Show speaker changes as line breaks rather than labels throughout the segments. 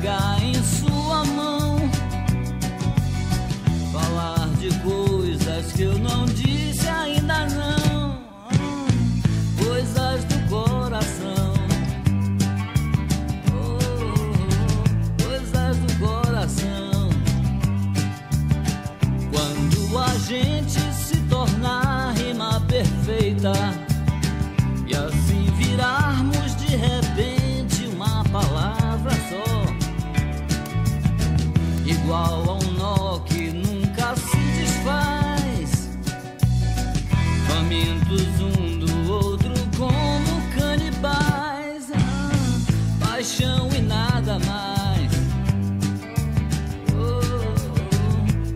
pegar em sua mão, falar de coisas que eu não disse ainda não, coisas do coração, coisas do coração. Quando a gente se tornar rima perfeita e assim virarmos de repente uma palavra só, igual a um nó que nunca se desfaz, famintos um do outro como canibais, paixão e nada mais,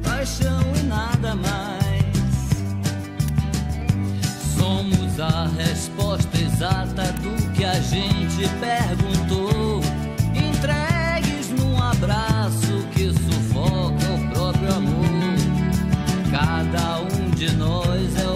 paixão e nada mais. Somos a resposta exata do que a gente perguntou, entregues num abraço que sufoca o próprio amor. Cada um de nós é